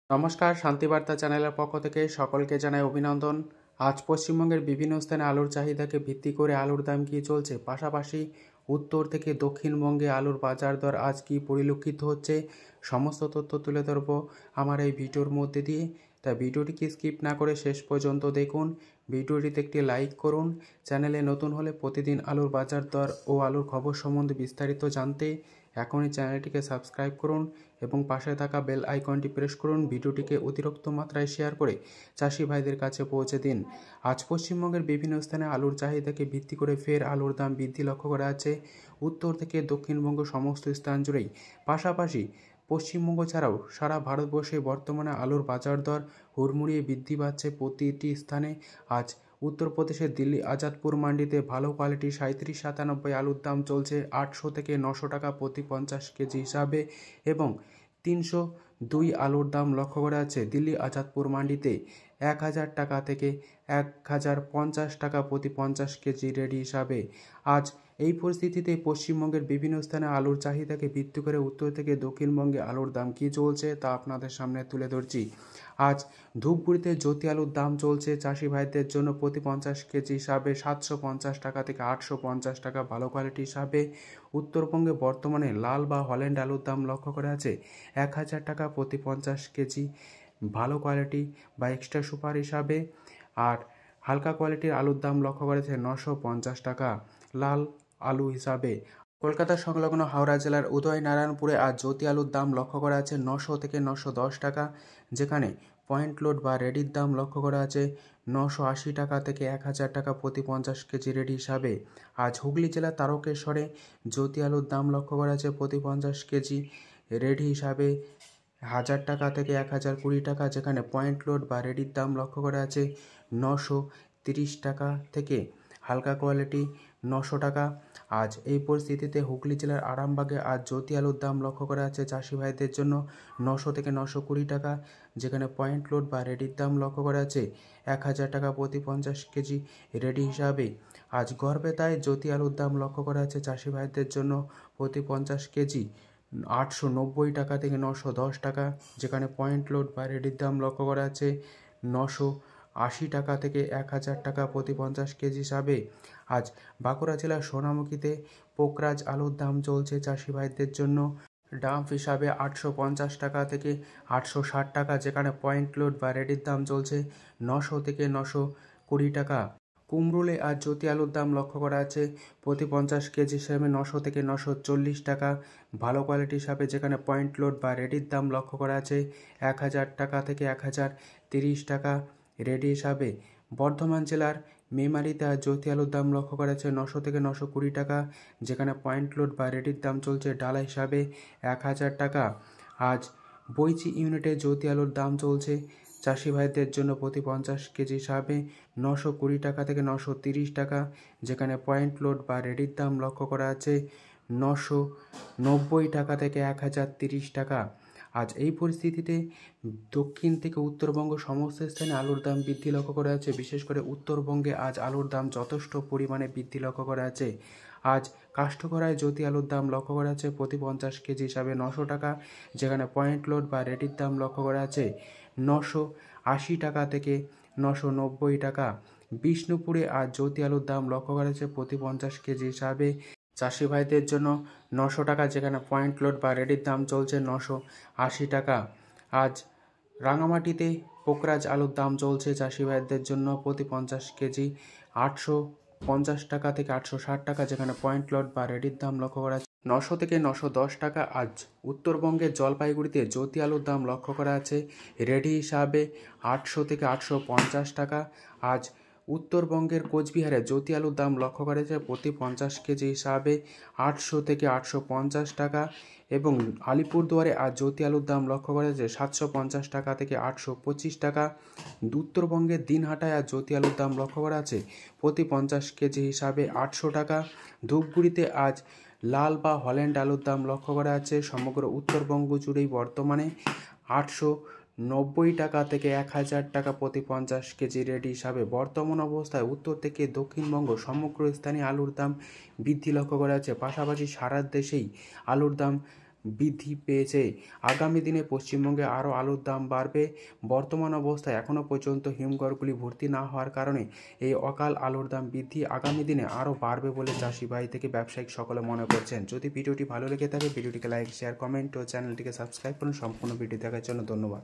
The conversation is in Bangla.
নমস্কার, শান্তিবার্তা চ্যানেলের পক্ষ থেকে সকলকে জানাই অভিনন্দন। আজ পশ্চিমবঙ্গের বিভিন্ন স্থানে আলুর চাহিদাকে ভিত্তি করে আলুর দাম কী চলছে, পাশাপাশি উত্তর থেকে দক্ষিণবঙ্গে আলুর বাজার দর আজ কী পরিলক্ষিত হচ্ছে, সমস্ত তথ্য তুলে ধরবো আমার এই ভিডিওর মধ্যে দিয়ে। তাই ভিডিওটিকে স্কিপ না করে শেষ পর্যন্ত দেখুন। ভিডিওটিতে একটি লাইক করুন। চ্যানেলে নতুন হলে প্রতিদিন আলুর বাজার দর ও আলুর খবর সম্বন্ধে বিস্তারিত জানতে এখনই চ্যানেলটিকে সাবস্ক্রাইব করুন এবং পাশে থাকা বেল আইকনটি প্রেস করুন। ভিডিওটিকে অতিরিক্ত মাত্রায় শেয়ার করে চাষি ভাইদের কাছে পৌঁছে দিন। আজ পশ্চিমবঙ্গের বিভিন্ন স্থানে আলুর চাহিদাকে ভিত্তি করে ফের আলুর দাম বৃদ্ধি লক্ষ্য করা আছে উত্তর থেকে দক্ষিণবঙ্গ সমস্ত স্থান জুড়েই। পাশাপাশি পশ্চিমবঙ্গ ছাড়াও সারা ভারতবর্ষে বর্তমানে আলুর বাজার দর হুড়মুড়িয়ে বৃদ্ধি পাচ্ছে প্রতিটি স্থানে। আজ উত্তরপ্রদেশের দিল্লি আজাদপুর মান্ডিতে ভালো কোয়ালিটি 37-97 আলুর দাম চলছে 800 থেকে 900 টাকা প্রতি 50 কেজি হিসাবে, এবং 302 আলুর দাম লক্ষ্য করা আছে দিল্লি আজাদপুর মান্ডিতে 1000 টাকা থেকে 1050 টাকা প্রতি 50 কেজি রেডি হিসাবে। আজ এই পরিস্থিতিতে পশ্চিমবঙ্গের বিভিন্ন স্থানে আলুর চাহিদাকে ভিত্তি করে উত্তর থেকে দক্ষিণবঙ্গে আলুর দাম কী চলছে তা আপনাদের সামনে তুলে ধরছি। আজ ধূপগুড়িতে জ্যোতি আলুর দাম চলছে চাষি ভাইদের জন্য প্রতি 50 কেজি হিসাবে 750 টাকা থেকে 850 টাকা ভালো কোয়ালিটি হিসাবে। উত্তরবঙ্গে বর্তমানে লাল বা হল্যান্ড আলুর দাম লক্ষ্য করা আছে 1000 টাকা প্রতি 50 কেজি ভালো কোয়ালিটি বা এক্সট্রা সুপার হিসাবে, আর হালকা কোয়ালিটির আলুর দাম লক্ষ্য করেছে 950 টাকা লাল আলু হিসাবে। কলকাতা সংলগ্ন হাওড়া জেলার উদয়নারায়ণপুরে আজ জ্যোতি আলুর দাম লক্ষ্য করা আছে 900 থেকে 910 টাকা, যেখানে পয়েন্ট লোড বা রেডির দাম লক্ষ্য করা আছে 980 টাকা থেকে 1000 টাকা প্রতি 50 কেজি রেডি হিসাবে। আজ হুগলি জেলার তারকেশ্বরে জ্যোতি আলুর দাম লক্ষ্য করা আছে প্রতি 50 কেজি রেডি হিসাবে 1000 টাকা থেকে 1020 টাকা, যেখানে পয়েন্ট লোড বা রেডির দাম লক্ষ্য করা আছে 930 টাকা থেকে হালকা কোয়ালিটি 900 টাকা। আজ এই পরিস্থিতিতে হুগলি জেলার আরামবাগে আজ জ্যোতি আলুর দাম লক্ষ্য করা আছে চাষি ভাইদের জন্য 900 থেকে 920 টাকা, যেখানে পয়েন্ট লোড বা রেডির দাম লক্ষ্য করা আছে 1000 টাকা প্রতি 50 কেজি রেডি হিসাবে। আজ গড়বেতায় জ্যোতি আলুর দাম লক্ষ্য করা আছে চাষি ভাইদের জন্য প্রতি 50 কেজি 890 টাকা থেকে 910 টাকা, যেখানে পয়েন্ট লোড বা রেডির দাম লক্ষ্য করা আছে 980 টাকা থেকে 1000 টাকা প্রতি 50 কেজি হিসাবে। আজ বাঁকুড়া জেলার সোনামুখীতে পোকরাজ আলুর দাম চলছে চাষি ভাইদের জন্য ডাম্প হিসাবে 850 টাকা থেকে 860 টাকা, যেখানে পয়েন্ট লোড বা রেডির দাম চলছে 900 থেকে 920 টাকা। কুমরুলে আজ জ্যোতি আলুর দাম লক্ষ্য করা আছে প্রতি 50 কেজি হিসাবে 900 থেকে 940 টাকা ভালো কোয়ালিটি হিসাবে, যেখানে পয়েন্ট লোড বা রেডির দাম লক্ষ্য করা আছে 1000 টাকা থেকে 1030 টাকা রেডি হিসাবে। বর্ধমান জেলার মেমারিতে আজ জ্যোতি আলুর দাম লক্ষ্য করা আছে 900 থেকে 920 টাকা, যেখানে পয়েন্ট লোড বা রেডির দাম চলছে ডালা হিসাবে 1000 টাকা। আজ বৈচি ইউনিটে জ্যোতি আলুর দাম চলছে চাষি ভাইদের জন্য প্রতি 50 কেজি হিসাবে 920 টাকা থেকে 930 টাকা, যেখানে পয়েন্ট লোড বা রেডির দাম লক্ষ্য করা আছে 990 টাকা থেকে 1030 টাকা। আজ এই পরিস্থিতিতে দক্ষিণ থেকে উত্তরবঙ্গ সমস্ত স্থানে আলুর দাম বৃদ্ধি লক্ষ্য করা আছে। বিশেষ করে উত্তরবঙ্গে আজ আলুর দাম যথেষ্ট পরিমাণে বৃদ্ধি লক্ষ্য করা আছে। আজ কাষ্ঠগড়ায় জ্যোতি আলুর দাম লক্ষ্য করা আছে প্রতি 50 কেজি হিসাবে 900 টাকা, যেখানে পয়েন্ট লোড বা রেডির দাম লক্ষ্য করা আছে 980 টাকা থেকে 990 টাকা। বিষ্ণুপুরে আজ জ্যোতি আলুর দাম লক্ষ্য করা আছে প্রতি 50 কেজি হিসাবে চাষি ভাইদের জন্য 900 টাকা, যেখানে পয়েন্ট লোড বা রেডির দাম চলছে 980 টাকা। আজ রাঙামাটিতে পোকরাজ আলুর দাম চলছে চাষি ভাইদের জন্য প্রতি 50 কেজি 850 টাকা থেকে 860 টাকা, যেখানে পয়েন্ট লোড বা রেডির দাম লক্ষ্য করা আছে 900 থেকে 910 টাকা। আজ উত্তরবঙ্গের জলপাইগুড়িতে জ্যোতি আলুর দাম লক্ষ্য করা আছে রেডি হিসাবে 800 থেকে 850 টাকা। আজ উত্তরবঙ্গের কোচবিহারে জ্যোতি আলুর দাম লক্ষ্য করা আছে প্রতি 50 কেজি হিসাবে 800 থেকে 850 টাকা, এবং আলিপুরদুয়ারে আজ জ্যোতি আলুর দাম লক্ষ্য করা আছে 750 টাকা থেকে 825 টাকা। উত্তরবঙ্গের দিনহাটায় আজ জ্যোতি আলুর দাম লক্ষ্য করা আছে প্রতি 50 কেজি হিসাবে 800 টাকা। ধূপগুড়িতে আজ লাল বা হল্যান্ড আলুর দাম লক্ষ্য করা আছে সমগ্র উত্তরবঙ্গ জুড়েই বর্তমানে 890 টাকা থেকে 1000 টাকা প্রতি 50 কেজি রেডি হিসাবে। বর্তমান অবস্থায় উত্তর থেকে দক্ষিণবঙ্গ সমগ্র স্থানে আলুর দাম বৃদ্ধি লক্ষ্য করা আছে। পাশাপাশি সারা দেশেই আলুর দাম বৃদ্ধি পেয়েছে। আগামী দিনে পশ্চিমবঙ্গে আরও আলুর দাম বাড়বে। বর্তমান অবস্থায় এখনও পর্যন্ত হিমঘরগুলি ভর্তি না হওয়ার কারণে এই অকাল আলুর দাম বৃদ্ধি আগামী দিনে আরও বাড়বে বলে চাষি ভাই থেকে ব্যবসায়িক সকলে মনে করছেন। যদি ভিডিওটি ভালো লেগে থাকে ভিডিওটিকে লাইক, শেয়ার, কমেন্ট ও চ্যানেলটিকে সাবস্ক্রাইব করুন। সম্পূর্ণ ভিডিও দেখার জন্য ধন্যবাদ।